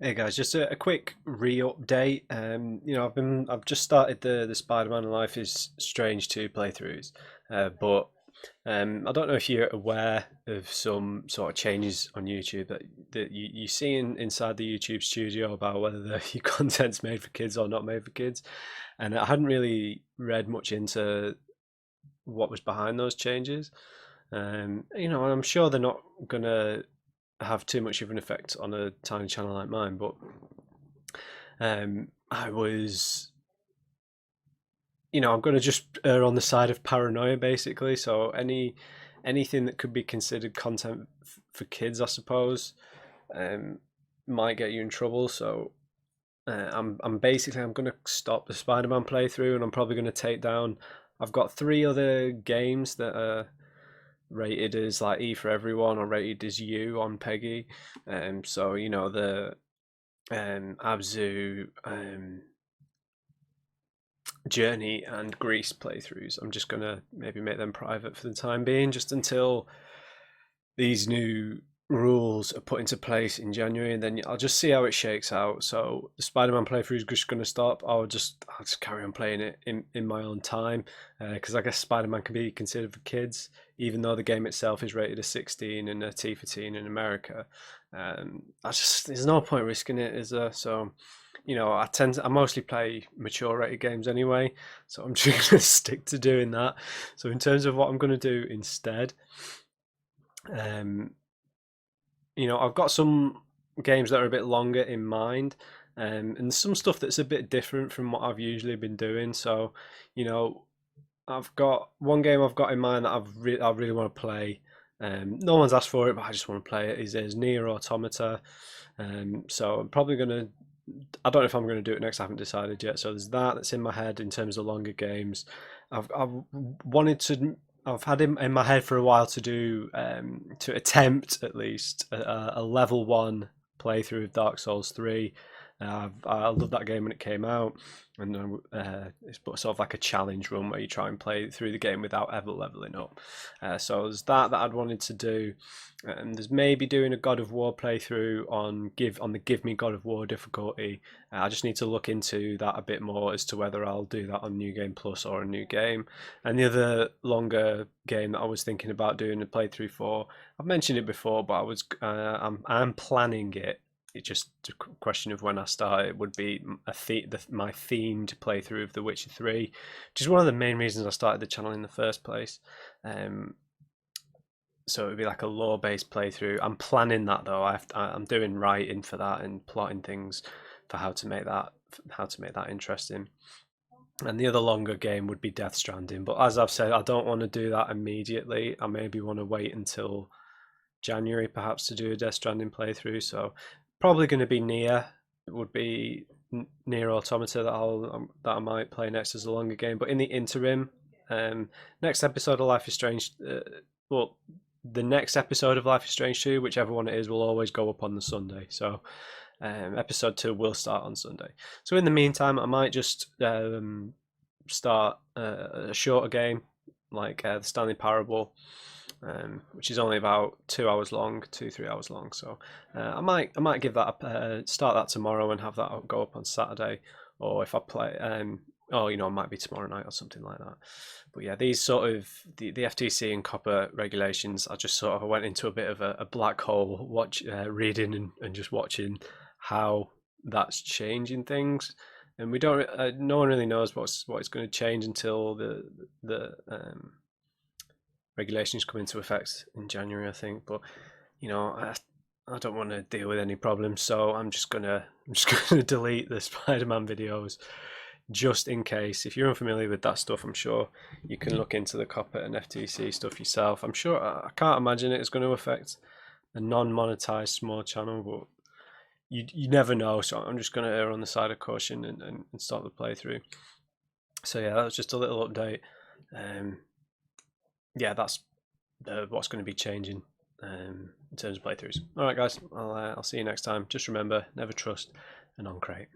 Hey guys, just a quick re-update. I've just started the Spider-Man Life is Strange 2 playthroughs, but I don't know if you're aware of some sort of changes on YouTube that you see inside the YouTube studio about whether your content's made for kids or not made for kids, and I hadn't really read much into what was behind those changes. I'm sure they're not gonna have too much of an effect on a tiny channel like mine, but I was, I'm going to just err on the side of paranoia, basically. So anything that could be considered content for kids, I suppose, um, might get you in trouble. So I'm going to stop the Spider-Man playthrough, and I'm probably going to take down. I've got three other games that are rated as like E for everyone or rated as U on Peggy. So the Abzu, Journey, and Greece playthroughs. I'm just gonna maybe make them private for the time being, just until these new rules are put into place in January, and then I'll just see how it shakes out. So the Spider-Man playthrough is just going to stop. I'll just carry on playing it in my own time, because I guess Spider-Man can be considered for kids, even though the game itself is rated a 16 and a T for teen in America. There's no point risking it, is there? So I mostly play mature rated games anyway, so I'm just going to stick to doing that. So in terms of what I'm going to do instead, um, I've got some games that are a bit longer in mind, and some stuff that's a bit different from what I've usually been doing. So, you know, I've got one game I've got in mind that I really want to play. No one's asked for it, but I just want to play it. Is Near Automata. So I'm probably gonna. I don't know if I'm going to do it next. I haven't decided yet. So there's that's in my head in terms of longer games. I've wanted to. I've had in my head for a while to do to attempt at least a level one playthrough of Dark Souls 3. I loved that game when it came out, and it's sort of like a challenge run where you try and play through the game without ever leveling up. So there's that I'd wanted to do. And there's maybe doing a God of War playthrough on the Give Me God of War difficulty. I just need to look into that a bit more as to whether I'll do that on New Game Plus or a new game. And the other longer game that I was thinking about doing a playthrough for, I've mentioned it before, but I'm planning it. It's just a question of when I start. It would be my themed playthrough of The Witcher 3, which is one of the main reasons I started the channel in the first place. Um, so it would be like a lore-based playthrough. I'm planning that though. I'm doing writing for that and plotting things for how to make that interesting. And the other longer game would be Death Stranding. But as I've said, I don't want to do that immediately. I maybe want to wait until January perhaps to do a Death Stranding playthrough. So probably going to be Near. It would be Near Automata that I might play next as a longer game. But in the interim, next episode of Life is Strange. Well, the next episode of Life is Strange 2, whichever one it is, will always go up on the Sunday. So episode 2 will start on Sunday. So in the meantime, I might just start a shorter game like the Stanley Parable, which is only about 2 hours long, 2-3 hours long. So I might give that start that tomorrow and have that go up on Saturday, or if I play, it might be tomorrow night or something like that. But yeah, these sort of the FTC and COPPA regulations, I just sort of went into a bit of a black hole, reading and just watching how that's changing things. And we don't, no one really knows what it's going to change until the regulations come into effect in January, I think. But I don't want to deal with any problems, so I'm just gonna delete the Spider-Man videos just in case. If you're unfamiliar with that stuff, I'm sure you can look into the COPPA and FTC stuff yourself. I'm sure I can't imagine it's going to affect a non-monetized small channel, but you never know. So I'm just going to err on the side of caution and start the playthrough. So yeah, that was just a little update. Um, yeah, that's what's going to be changing in terms of playthroughs. All right, guys, I'll see you next time. Just remember, never trust a non-crate.